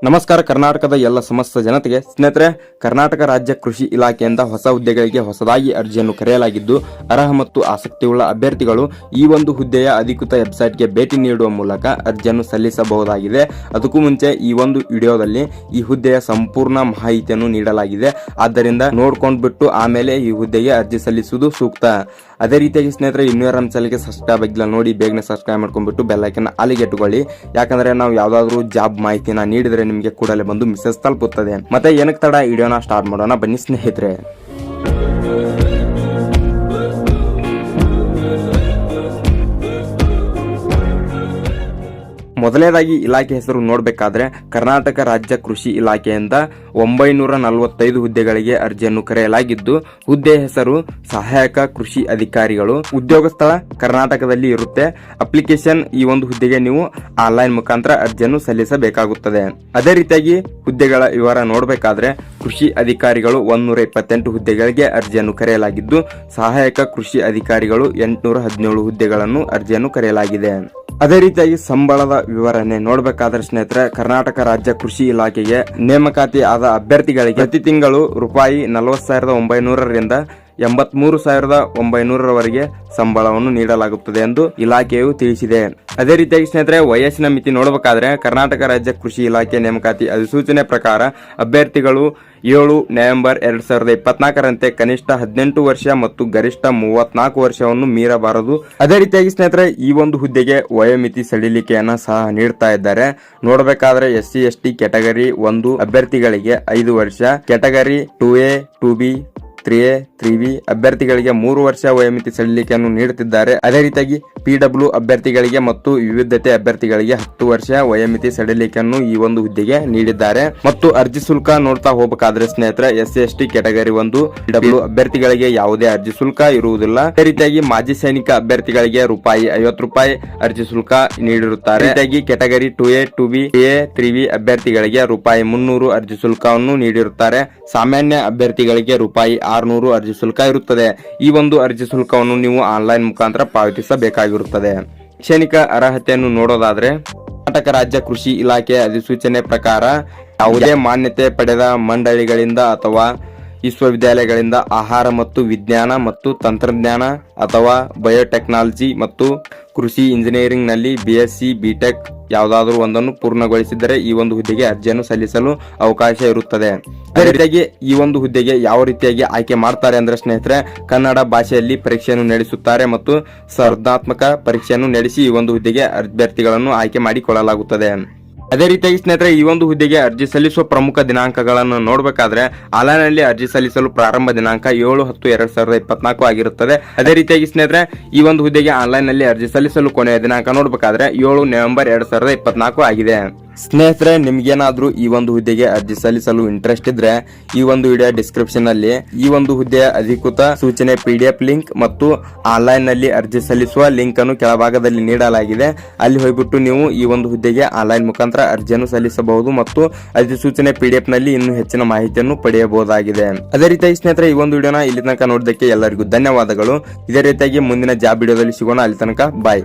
ನಮಸ್ಕಾರ. ಕರ್ನಾಟಕದ ಎಲ್ಲ ಸಮಸ್ತ ಜನತೆಗೆ ಸ್ನೇಹಿತರೆ, ಕರ್ನಾಟಕ ರಾಜ್ಯ ಕೃಷಿ ಇಲಾಖೆಯಿಂದ ಹೊಸ ಹುದ್ದೆಗಳಿಗೆ ಹೊಸದಾಗಿ ಅರ್ಜಿಯನ್ನು ಕರೆಯಲಾಗಿದ್ದು, ಅರ್ಹ ಮತ್ತು ಆಸಕ್ತಿಯುಳ್ಳ ಅಭ್ಯರ್ಥಿಗಳು ಈ ಒಂದು ಹುದ್ದೆಯ ಅಧಿಕೃತ ವೆಬ್ಸೈಟ್ಗೆ ಭೇಟಿ ನೀಡುವ ಮೂಲಕ ಅರ್ಜಿಯನ್ನು ಸಲ್ಲಿಸಬಹುದಾಗಿದೆ. ಅದಕ್ಕೂ ಮುಂಚೆ ಈ ಒಂದು ವಿಡಿಯೋದಲ್ಲಿ ಈ ಹುದ್ದೆಯ ಸಂಪೂರ್ಣ ಮಾಹಿತಿಯನ್ನು ನೀಡಲಾಗಿದೆ. ಆದ್ದರಿಂದ ನೋಡ್ಕೊಂಡ್ಬಿಟ್ಟು ಆಮೇಲೆ ಈ ಹುದ್ದೆಗೆ ಅರ್ಜಿ ಸಲ್ಲಿಸುವುದು ಸೂಕ್ತ. ಅದೇ ರೀತಿಯಾಗಿ ಸ್ನೇಹಿತರೆ, ಇನ್ನೂ ಯಾರು ನಮ್ಮ ಚಾನಲ್ಗೆ ಸಬ್ಸ್ಕ್ರೈಬ್ ಆಗಿಲ್ಲ ನೋಡಿ, ಬೇಗನೆ ಸಬ್ಸ್ಕ್ರೈಬ್ ಮಾಡ್ಕೊಂಡ್ಬಿಟ್ಟು ಬೆಲ್ ಐಕನ್ ಅಲ್ಲಿಗೆ ಇಟ್ಟುಕೊಳ್ಳಿ. ಯಾಕಂದ್ರೆ ನಾವು ಯಾವ್ದಾದ್ರು ಜಾಬ್ ಮಾಹಿತಿನ ನೀಡಿದ್ರೆ ನಿಮಗೆ ಕೂಡಲೇ ಬಂದು ಮೆಸೇಜ್ ತಲುಪುತ್ತದೆ. ಮತ್ತೆ ಏನಕ್ಕೆ ತಡ, ವಿಡಿಯೋನ ಸ್ಟಾರ್ಟ್ ಮಾಡೋಣ ಬನ್ನಿ ಸ್ನೇಹಿತರೆ. ಮೊದಲನೇದಾಗಿ ಇಲಾಖೆ ಹೆಸರು ನೋಡಬೇಕಾದ್ರೆ ಕರ್ನಾಟಕ ರಾಜ್ಯ ಕೃಷಿ ಇಲಾಖೆಯಿಂದ 945 ಹುದ್ದೆಗಳಿಗೆ ಅರ್ಜಿಯನ್ನು ಕರೆಯಲಾಗಿದ್ದು, ಹುದ್ದೆ ಹೆಸರು ಸಹಾಯಕ ಕೃಷಿ ಅಧಿಕಾರಿಗಳು. ಉದ್ಯೋಗ ಸ್ಥಳ ಕರ್ನಾಟಕದಲ್ಲಿ ಇರುತ್ತೆ. ಅಪ್ಲಿಕೇಶನ್ ಈ ಒಂದು ಹುದ್ದೆಗೆ ನೀವು ಆನ್ಲೈನ್ ಮುಖಾಂತರ ಅರ್ಜಿಯನ್ನು ಸಲ್ಲಿಸಬೇಕಾಗುತ್ತದೆ. ಅದೇ ರೀತಿಯಾಗಿ ಹುದ್ದೆಗಳ ವಿವರ ನೋಡಬೇಕಾದ್ರೆ ಕೃಷಿ ಅಧಿಕಾರಿಗಳು 128 ಹುದ್ದೆಗಳಿಗೆ ಅರ್ಜಿಯನ್ನು ಕರೆಯಲಾಗಿದ್ದು, ಸಹಾಯಕ ಕೃಷಿ ಅಧಿಕಾರಿಗಳು 817 ಹುದ್ದೆಗಳನ್ನು ಅರ್ಜಿಯನ್ನು ಕರೆಯಲಾಗಿದೆ. ಅದೇ ರೀತಿಯಾಗಿ ಸಂಬಳದ ವಿವರಣೆ ನೋಡಬೇಕಾದ್ರೆ ಸ್ನೇಹಿತರೆ, ಕರ್ನಾಟಕ ರಾಜ್ಯ ಕೃಷಿ ಇಲಾಖೆಗೆ ನೇಮಕಾತಿ ಆದ ಅಭ್ಯರ್ಥಿಗಳಿಗೆ ಪ್ರತಿ ತಿಂಗಳು ರೂಪಾಯಿ 40,900ರಿಂದ 83,900ರವರೆಗೆ ಸಂಬಳವನ್ನು ನೀಡಲಾಗುತ್ತದೆ ಎಂದು ಇಲಾಖೆಯು ತಿಳಿಸಿದೆ. ಅದೇ ರೀತಿಯಾಗಿ ಸ್ನೇಹಿತರೆ, ವಯಸ್ಸಿನ ಮಿತಿ ನೋಡಬೇಕಾದ್ರೆ ಕರ್ನಾಟಕ ರಾಜ್ಯ ಕೃಷಿ ಇಲಾಖೆ ನೇಮಕಾತಿ ಅಧಿಸೂಚನೆ ಪ್ರಕಾರ ಅಭ್ಯರ್ಥಿಗಳು 7 ನವೆಂಬರ್ 2024ರಂತೆ ಕನಿಷ್ಠ 18 ವರ್ಷ ಮತ್ತು ಗರಿಷ್ಠ 34 ವರ್ಷವನ್ನು ಮೀರಬಾರದು. ಅದೇ ರೀತಿಯಾಗಿ ಸ್ನೇಹಿತರೆ, ಈ ಒಂದು ಹುದ್ದೆಗೆ ವಯೋಮಿತಿ ಸಡಿಲಿಕೆಯನ್ನ ಸಹ ನೀಡ್ತಾ ಇದ್ದಾರೆ. ನೋಡಬೇಕಾದ್ರೆ SC ST ಕ್ಯಾಟಗರಿ 1 ಅಭ್ಯರ್ಥಿಗಳಿಗೆ 5 ವರ್ಷ, category 2A 2B 3A 3B ಅಭ್ಯರ್ಥಿಗಳಿಗೆ 3 ವರ್ಷ ವಯೋಮಿತಿ ಸಡಿಲಿಕೆಯನ್ನು ನೀಡುತ್ತಿದ್ದಾರೆ. ಅದೇ ರೀತಿಯಾಗಿ PW ಅಭ್ಯರ್ಥಿಗಳಿಗೆ ಮತ್ತು ವಿವಿಧತೆ ಅಭ್ಯರ್ಥಿಗಳಿಗೆ 10 ವರ್ಷ ವಯೋಮಿತಿ ಸಡಿಲಿಕೆಯನ್ನು ಈ ಒಂದು ಹುದ್ದೆಗೆ ನೀಡಿದ್ದಾರೆ. ಮತ್ತು ಅರ್ಜಿ ಶುಲ್ಕ ನೋಡ್ತಾ ಹೋಗಬೇಕಾದ್ರೆ ಸ್ನೇಹಿತರೆ, SC ST ಕ್ಯಾಟಗರಿ 1 PW ಅಭ್ಯರ್ಥಿಗಳಿಗೆ ಯಾವುದೇ ಅರ್ಜಿ ಶುಲ್ಕ ಇರುವುದಿಲ್ಲ. ಅದೇ ರೀತಿಯಾಗಿ ಮಾಜಿ ಸೈನಿಕ ಅಭ್ಯರ್ಥಿಗಳಿಗೆ ₹50 ಅರ್ಜಿ ಶುಲ್ಕ ನೀಡಿರುತ್ತಾರೆ. ರೀತಿಯಾಗಿ category 2A 2B 3A 3B ಅಭ್ಯರ್ಥಿಗಳಿಗೆ ₹300 ಅರ್ಜಿ ಶುಲ್ಕವನ್ನು ನೀಡಿರುತ್ತಾರೆ. ಸಾಮಾನ್ಯ ಅಭ್ಯರ್ಥಿಗಳಿಗೆ ₹600 ಅರ್ಜಿ ಶುಲ್ಕ ಇರುತ್ತದೆ. ಈ ಒಂದು ಅರ್ಜಿ ಶುಲ್ಕವನ್ನು ನೀವು ಆನ್ಲೈನ್ ಮುಖಾಂತರ ಪಾವತಿಸಬೇಕಾಗಿರುತ್ತದೆ. ಶೈಕ್ಷಣಿಕ ಅರ್ಹತೆಯನ್ನು ನೋಡೋದಾದ್ರೆ ಕರ್ನಾಟಕ ರಾಜ್ಯ ಕೃಷಿ ಇಲಾಖೆ ಅಧಿಸೂಚನೆ ಪ್ರಕಾರ ಯಾವುದೇ ಮಾನ್ಯತೆ ಪಡೆದ ಮಂಡಳಿಗಳಿಂದ ಅಥವಾ ವಿಶ್ವವಿದ್ಯಾಲಯಗಳಿಂದ ಆಹಾರ ಮತ್ತು ವಿಜ್ಞಾನ ಮತ್ತು ತಂತ್ರಜ್ಞಾನ ಅಥವಾ ಬಯೋಟೆಕ್ನಾಲಜಿ ಮತ್ತು ಕೃಷಿ ಇಂಜಿನಿಯರಿಂಗ್ ನಲ್ಲಿ BSc BTech ಯಾವುದಾದ್ರೂ ಒಂದನ್ನು ಪೂರ್ಣಗೊಳಿಸಿದರೆ ಈ ಒಂದು ಹುದ್ದೆಗೆ ಅರ್ಜಿಯನ್ನು ಸಲ್ಲಿಸಲು ಅವಕಾಶ ಇರುತ್ತದೆ. ಅದೇ ರೀತಿಯಾಗಿ ಈ ಒಂದು ಹುದ್ದೆಗೆ ಯಾವ ರೀತಿಯಾಗಿ ಆಯ್ಕೆ ಮಾಡ್ತಾರೆ ಅಂದ್ರೆ ಸ್ನೇಹಿತರೆ, ಕನ್ನಡ ಭಾಷೆಯಲ್ಲಿ ಪರೀಕ್ಷೆಯನ್ನು ನಡೆಸುತ್ತಾರೆ ಮತ್ತು ಸ್ಪರ್ಧಾತ್ಮಕ ಪರೀಕ್ಷೆಯನ್ನು ನಡೆಸಿ ಈ ಒಂದು ಹುದ್ದೆಗೆ ಅಭ್ಯರ್ಥಿಗಳನ್ನು ಆಯ್ಕೆ ಮಾಡಿಕೊಳ್ಳಲಾಗುತ್ತದೆ. ಅದೇ ರೀತಿಯಾಗಿ ಸ್ನೇಹಿತರೆ, ಈ ಒಂದು ಹುದ್ದೆಗೆ ಅರ್ಜಿ ಸಲ್ಲಿಸುವ ಪ್ರಮುಖ ದಿನಾಂಕಗಳನ್ನು ನೋಡಬೇಕಾದ್ರೆ ಆನ್ಲೈನ್ ನಲ್ಲಿ ಅರ್ಜಿ ಸಲ್ಲಿಸಲು ಪ್ರಾರಂಭ ದಿನಾಂಕ 7/10/2024 ಆಗಿರುತ್ತದೆ. ಅದೇ ರೀತಿಯಾಗಿ ಸ್ನೇಹಿತರೆ, ಈ ಒಂದು ಹುದ್ದೆಗೆ ಆನ್ಲೈನ್ ನಲ್ಲಿ ಅರ್ಜಿ ಸಲ್ಲಿಸಲು ಕೊನೆಯ ದಿನಾಂಕ ನೋಡಬೇಕಾದ್ರೆ 7 ನವೆಂಬರ್ 2024 ಆಗಿದೆ. ಸ್ನೇಹಿತರೆ, ನಿಮ್ಗೇನಾದ್ರೂ ಈ ಒಂದು ಹುದ್ದೆಗೆ ಅರ್ಜಿ ಸಲ್ಲಿಸಲು ಇಂಟ್ರೆಸ್ಟ್ ಇದ್ರೆ ಈ ಒಂದು ವಿಡಿಯೋ ಡಿಸ್ಕ್ರಿಪ್ಷನ್ ನಲ್ಲಿ ಈ ಒಂದು ಹುದ್ದೆಯ ಅಧಿಕೃತ ಸೂಚನೆ PDF ಲಿಂಕ್ ಮತ್ತು ಆನ್ಲೈನ್ ನಲ್ಲಿ ಅರ್ಜಿ ಸಲ್ಲಿಸುವ ಲಿಂಕ್ ಅನ್ನು ಕೆಳಭಾಗದಲ್ಲಿ ನೀಡಲಾಗಿದೆ. ಅಲ್ಲಿ ಹೋಗ್ಬಿಟ್ಟು ನೀವು ಈ ಒಂದು ಹುದ್ದೆಗೆ ಆನ್ಲೈನ್ ಮುಖಾಂತರ ಅರ್ಜಿಯನ್ನು ಸಲ್ಲಿಸಬಹುದು ಮತ್ತು ಅಧಿಸೂಚನೆ PDF ನಲ್ಲಿ ಇನ್ನೂ ಹೆಚ್ಚಿನ ಮಾಹಿತಿಯನ್ನು ಪಡೆಯಬಹುದಾಗಿದೆ. ಅದೇ ರೀತಿಯಾಗಿ ಸ್ನೇಹಿತರೆ, ಈ ಒಂದು ವಿಡಿಯೋನ ಇಲ್ಲಿ ತನಕ ನೋಡಿದ್ದಕ್ಕೆ ಎಲ್ಲರಿಗೂ ಧನ್ಯವಾದಗಳು. ಇದೇ ರೀತಿಯಾಗಿ ಮುಂದಿನ ಜಾಬ್ ವಿಡಿಯೋದಲ್ಲಿ ಸಿಗೋಣ. ಅಲ್ಲಿ ತನಕ ಬಾಯ್.